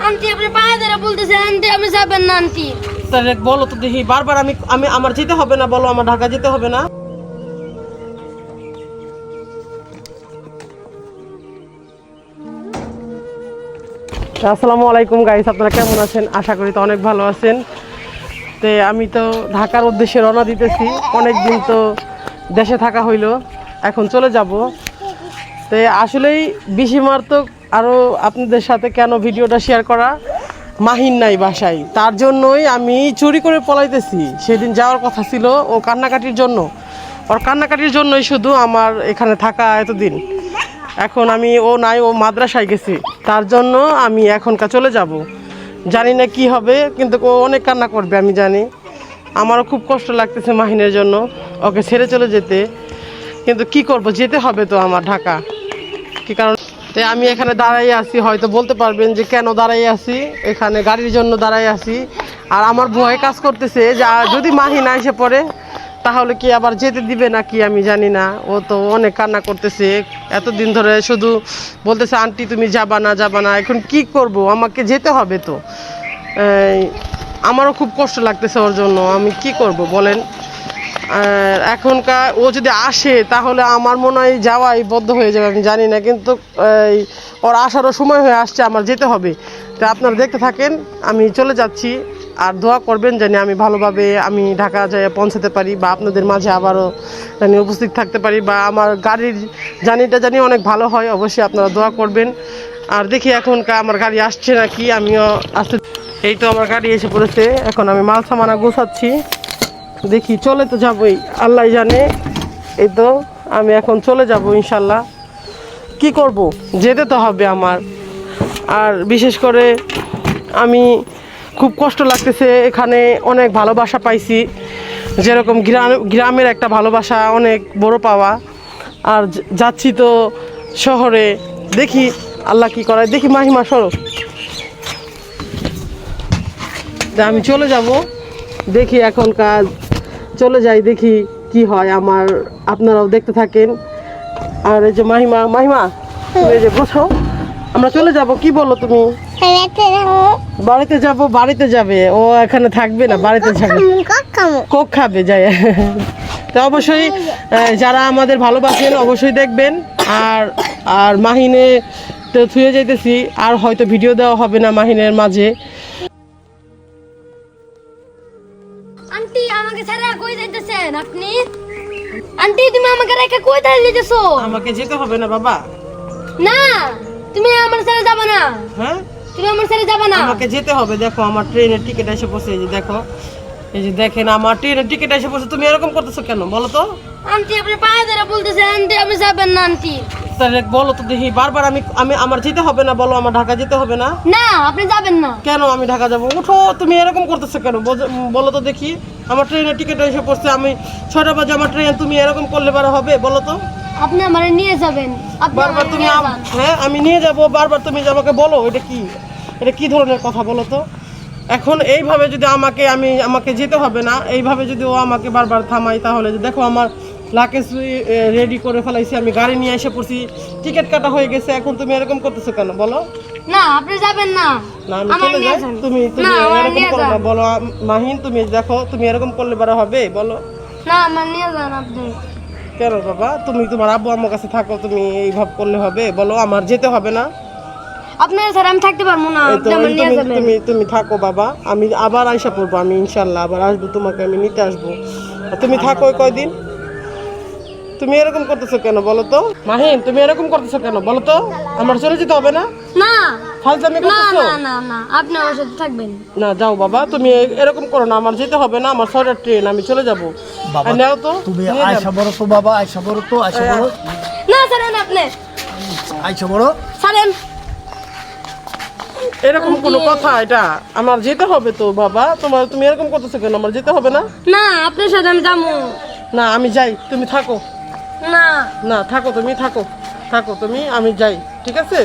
Aunty আপনি পায়ে ধরে বলতেছেন আন্টি আপনি যাবেন না আন্টি। তাহলে বলো তো দেখি, বারবার আমি আমি আমার যেতে হবে না বলো, আমার ঢাকা যেতে হবে না? আসসালামু আলাইকুম গাইস, আপনারা কেমন আছেন? আশা করি তো অনেক ভালো আছেন। তো আমি তো ঢাকার উদ্দেশ্যে রওনা দিতেছি। অনেক দিন তো দেশে থাকা হইলো, এখন চলে যাব। তো আসলেই বিশিমার্থক আরও আপনাদের সাথে কেন ভিডিওটা শেয়ার করা, মাহিন নাই বাসায়, তার জন্যই আমি চুরি করে পলাইতেছি। সেদিন যাওয়ার কথা ছিল ও কান্নাকাটির জন্য, ওর কান্নাকাটির জন্যই শুধু আমার এখানে থাকা এতদিন। এখন আমি ও নাই, ও মাদ্রাসায় গেছি, তার জন্য আমি এখনকার চলে যাব। জানি না কি হবে, কিন্তু ও অনেক কান্না করবে আমি জানি। আমারও খুব কষ্ট লাগতেছে মাহিনের জন্য, ওকে ছেড়ে চলে যেতে। কিন্তু কি করব, যেতে হবে তো আমার ঢাকা। কি কারণ আমি এখানে দাঁড়াই আছি, হয়তো বলতে পারবেন যে কেন দাঁড়াই আছি। এখানে গাড়ির জন্য দাঁড়াই আছি, আর আমার ভয় কাজ করতেছে যে যদি মাহিন এসে পড়ে তাহলে কি আবার যেতে দিবে নাকি আমি জানি না। ও তো অনেক কান্না করতেছে এতদিন ধরে, শুধু বলতেছে আন্টি তুমি যাবা না যাবা না। এখন কি করব, আমাকে যেতে হবে তো। আমারও খুব কষ্ট লাগতেছে ওর জন্য, আমি কি করব বলেন। এখনকার ও যদি আসে তাহলে আমার মনে হয় যাওয়াই বদ্ধ হয়ে যাবে, আমি জানি না। কিন্তু ওর আসারও সময় হয়ে আসছে, আমার যেতে হবে। তো আপনারা দেখতে থাকেন, আমি চলে যাচ্ছি। আর দোয়া করবেন জানি আমি ভালোভাবে আমি ঢাকা যাই পৌঁছাতে পারি, বা আপনাদের মাঝে আবারও জানি উপস্থিত থাকতে পারি, বা আমার গাড়ির জার্নিটা জানি অনেক ভালো হয়। অবশ্যই আপনারা দোয়া করবেন। আর দেখি এখনকার আমার গাড়ি আসছে নাকি, আমিও আসতে। এই তো আমার গাড়ি এসে পড়েছে, এখন আমি মাল সামানা গোছাচ্ছি। দেখি চলে তো যাবই, আল্লাহ জানে। এই তো আমি এখন চলে যাব ইনশাল্লাহ। কি করব, যেতে তো হবে আমার। আর বিশেষ করে আমি খুব কষ্ট লাগতেছে, এখানে অনেক ভালোবাসা পাইছি, যেরকম গ্রামের একটা ভালোবাসা অনেক বড় পাওয়া। আর যাচ্ছি তো শহরে, দেখি আল্লাহ কি করায়। দেখি মাহিমা সরো, আমি চলে যাব। দেখি এখনকার চলে যাই, দেখি কি হয় আমার। আপনারাও দেখতে থাকেন। আর এই যে মাহিমা, মাহিমা তুমি এই যে বসো, আমরা চলে যাব। কি বলো তুমি? বাড়িতে যাব। বাড়িতে যাবে ও, এখানে থাকবে না, বাড়িতে যাবে। কোক খাবে যাই। তো অবশ্যই যারা আমাদের ভালোবাসেন অবশ্যই দেখবেন। আর আর মাহিনে তো থুয়ে যাইতেছি, আর হয়তো ভিডিও দেওয়া হবে না মাহিনের মাঝে। আন্টি আমাকে ছেড়ে কই যাইতেছেন আপনি? আন্টি তুমি আমাকে রেখে কই যাইতেছো? আমাকে যেতে হবে না বাবা। না তুমি আমার ছেড়ে যাবে না। হ্যাঁ তুমি আমার ছেড়ে যাবে না। আমাকে যেতে হবে। দেখো আমার ট্রেনের টিকিট এসে পড়ছে, এই যে দেখো, এই যে দেখেন আমার ট্রেনের টিকিট এসে পড়ছে। তুমি এরকম করতেছো কেন বলো তো? আন্টি আপনি পায়ে ধরে বলতেছেন আন্টি আপনি যাবেন না আন্টি। তাহলে বলো তো দেখি, বারবার আমি আমি আমার যেতে হবে না বলো, আমার ঢাকা যেতে হবে না? না আপনি যাবেন না। কেন আমি ঢাকা যাব? উঠো, তুমি এরকম করতেছো কেন বলো তো দেখি। আমার ট্রেনের টিকিট এসে পড়ছে, আমি 6টা বাজে আমার ট্রেন, তুমি এরকম করলে পারা হবে বলো তো? আপনি আমারে নিয়ে যাবেন। আপনি বারবার আমারে তুমি নিয়ে যান। হ্যাঁ আমি নিয়ে যাব, বারবার তুমি যে আমাকে বলো, এটা কি, এটা কি ধরনের কথা বলো তো? এখন এইভাবে যদি আমাকে যেতে হবে না, এইভাবে যদি ও আমাকে বারবার থামাই, তাহলে যে দেখো আমার লাকেজ রেডি করে ফেলাইছি, আমি গাড়ি নিয়ে এসে পড়ছি, টিকিট কাটা হয়ে গেছে। এখন তুমি এরকম করতেছো কেন বলো? না আপনি যাবেন না। না আমি চলে যাই। তুমি তুমি এরকম করো না বলো মাহিন, তুমি দেখো তুমি এরকম করলে বারা হবে বলো? না আমার নিয়ে যান আপনি। কেন বাবা, তুমি তোমার আব্বু আম্মুর কাছে থাকো, তুমি এইভাবে করলে হবে বলো? আমার যেতে হবে না। আপনার স্যার আমি থাকতে পারবো না, আপনি আমার নিয়ে যাবেন। তুমি তুমি থাকো বাবা, আমি আবার আইসা পড়বো, আমি ইনশাল্লাহ আবার আসবো, তোমাকে আমি নিতে আসবো। তুমি থাকো কয়দিন। তুমি এরকম করতেছো কেন বলো তো মাহিন? তুমি এরকম করতেছো কেন বলো তো? আমার চলে যেতে হবে না? না ফালতামি না করতেছো? না না না আপনি আমার সাথে থাকবেন। না যাও বাবা, তুমি এরকম করো না, আমার যেতে হবে না, আমার 6টার ট্রেন, আমি চলে যাবো। বাবা নাও তো তুমি আয়সা বড় তো বাবা, আয়সা বড় তো, আয়সা বড়, না ছাড়েন আপনি, আয়সা বড়। ছাড়েন। এরকম কোনো কথা? এটা আমার যেতে হবে তো বাবা। তুমি এরকম করতেছো কেন? আমার যেতে হবে না? না আপনার সাথে আমি যাবো না আমি যাই, তুমি থাকো। না। না থাকো, তুমি থাকো, থাকো তুমি, আমি যাই, ঠিক আছে?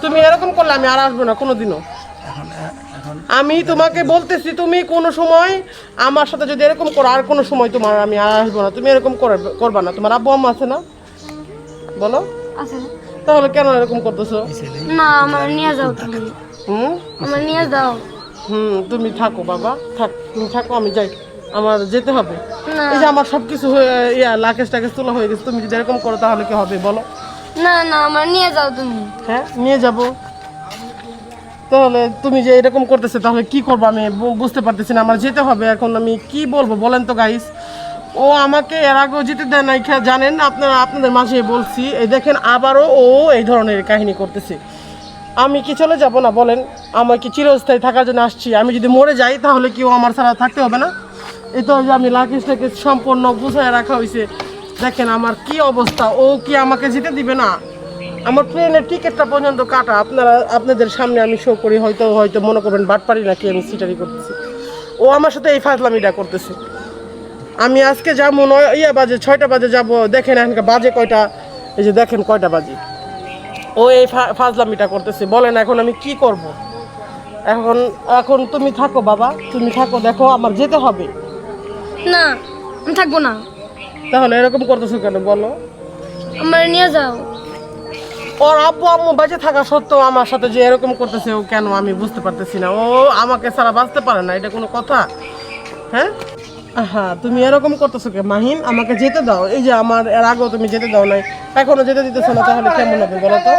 তুমি এরকম করলে আমি আর আসবো না কোনোদিনও। আমি তোমাকে বলতেছি, তুমি কোনো সময় আমার সাথে যদি এরকম করো, আর কোনো সময় তোমার আমি আর আসবো না। তুমি এরকম করবা না। তোমার আব্বু আম্মা আছে না বলো? আচ্ছা তাহলে কেন এরকম করতেছো? না আমার নিয়ে যাও তুমি। আমার নিয়ে যাও। তুমি থাকো বাবা, তুমি থাকো, আমি যাই, আমার যেতে হবে। না এই যে আমার সবকিছু লাকেজ টাকেজ তোলা হয়ে গেছে, তুমি যদি এরকম করো তাহলে কি হবে বলো? না না, আমার নিয়ে যাও তুমি। হ্যাঁ নিয়ে যাব। তাহলে তুমি যে এরকম করতেছে তাহলে কি করবো আমি বুঝতে পারতেছি না, আমার যেতে হবে। এখন আমি কি বলবো বলেন তো গাইস? ও আমাকে এর আগেও যেতে দেয় নাই, জানেন আপনারা, আপনাদের মাঝে বলছি। এই দেখেন আবারও ও এই ধরনের কাহিনী করতেছে। আমি কি চলে যাব না বলেন? আমার কি চিরস্থায়ী থাকার জন্য আসছি? আমি যদি মরে যাই তাহলে কি ও আমার ছাড়া থাকতে হবে না? এই তো যে আমি লাগেজটাকে সম্পূর্ণ গুছায় রাখা হয়েছে, দেখেন আমার কি অবস্থা। ও কি আমাকে যেতে দিবে না? আমার ট্রেনের টিকিটটা পর্যন্ত কাটা, আপনাদের সামনে আমি শো করি, হয়তো মনে করবেন বাটপারি নাকি আমি সিটারি করতেছি। ও আমার সাথে এই ফাজলামিটা করতেছে। আমি আজকে যাবো বাজে 6টা বাজে যাব, দেখেন এখানকার বাজে কয়টা, এই যে দেখেন কয়টা বাজে। ও এই ফাজলামিটা করতেছে, বলেন এখন আমি কি করব? এখন তুমি থাকো বাবা, তুমি থাকো, দেখো আমার যেতে হবে। না আমি থাকবো না। তাহলে এরকম করতেছো কেন বলো? আমার নিয়ে যাও। ওর আব্বু আম্মু বেঁচে থাকা সত্ত্বেও আমার সাথে যে এরকম করতেছে ও কেন, আমি বুঝতে পারতেছি না। ও আমাকে ছাড়া বাঁচতে পারে না, এটা কোনো কথা? হ্যাঁ হ্যাঁ, তুমি এরকম করতেছো কে মাহিন? আমাকে যেতে দাও। এই যে আমার এর আগেও তুমি যেতে দাও নাই, এখনো যেতে দিতেছো না, তাহলে কেমন হবে বলো তো?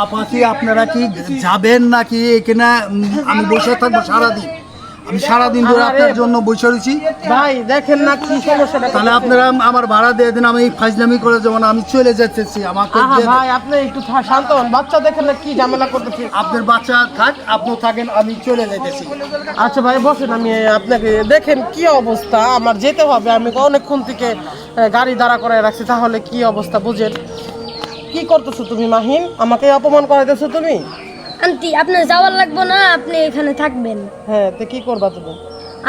আপাতত আপনারা কি যাবেন নাকি এখানে আমি বসে থাকবো সারাদিন? আমি সারাদিন ধরে আপনার জন্য বসে রয়েছি। ভাই দেখেন না কি সমস্যাটা। তাহলে আপনারা আমার ভাড়া দিয়ে দিন, আমি ফাজলামি করে যাবো না, আমি চলে যেতেছি। আমাকে ভাই আপনি একটু শান্ত হন, বাচ্চা দেখেন না কি ঝামেলা করতেছে। আপনার বাচ্চা থাক, আপনি থাকেন, আমি চলে যেতেছি। আচ্ছা ভাই বসেন, আমি আপনাকে দেখেন কি অবস্থা, আমার যেতে হবে। আমি অনেকক্ষণ থেকে গাড়ি দাঁড়া করে রাখছি, তাহলে কি অবস্থা বুঝেন। কি করতেছো তুমি মাহিন? আমাকে অপমান করাইতেছো তুমি। আন্টি আপনার যাওয়ার লাগবো না, আপনি এখানে থাকবেন। হ্যাঁ তো কি করবা তুমি?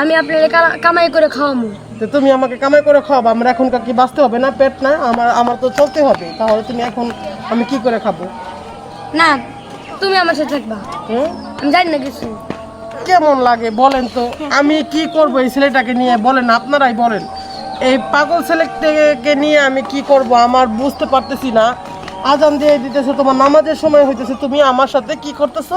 আমি আপনার কামাই করে খাওয়াবো। তো তুমি আমাকে কামাই করে খাওয়াবো, আমরা এখনকার কি বাঁচতে হবে না? পেট না আমার তো চলতে হবে, তাহলে তুমি এখন আমি কি করে খাবো? না তুমি আমার সাথে থাকবা। আমি জানি না কিছু। কেমন লাগে বলেন তো? আমি কি করব এই ছেলেটাকে নিয়ে বলেন, আপনারাই বলেন। এই পাগল ছেলেটাকে নিয়ে আমি কি করব আমার বুঝতে পারতেছি না। আজান দিয়ে দিতেছে, তোমার নামাজের সময় হইতেছে, তুমি আমার সাথে কি করতেছো?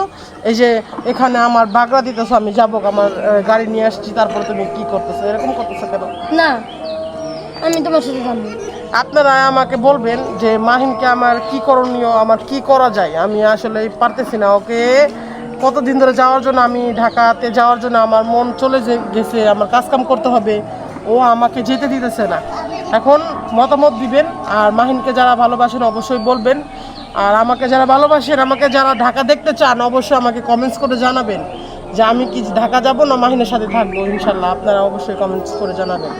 এই যে এখানে আমার বাগড়া দিতেছো, আমি যাবো, আমার গাড়ি নিয়ে আসছি, তারপরে তুমি কি করতেছো? এরকম করতেছো কেন? না আমি তোমার সাথে যাবো। আপনারা আমাকে বলবেন যে মাহিনকে আমার কি করণীয়, আমার কি করা যায়? আমি আসলে পারতেছি না। ওকে কতদিন ধরে যাওয়ার জন্য, আমি ঢাকাতে যাওয়ার জন্য আমার মন চলে গেছে, আমার কাজকাম করতে হবে, ও আমাকে যেতে দিতেছে না। এখন মতামত দিবেন, আর মাহিনকে যারা ভালোবাসেন অবশ্যই বলবেন, আর আমাকে যারা ভালোবাসেন, আমাকে যারা ঢাকা দেখতে চান অবশ্যই আমাকে কমেন্টস করে জানাবেন যে আমি কি ঢাকা যাব না মাহিনের সাথে থাকবো। ইনশাল্লাহ আপনারা অবশ্যই কমেন্টস করে জানাবেন।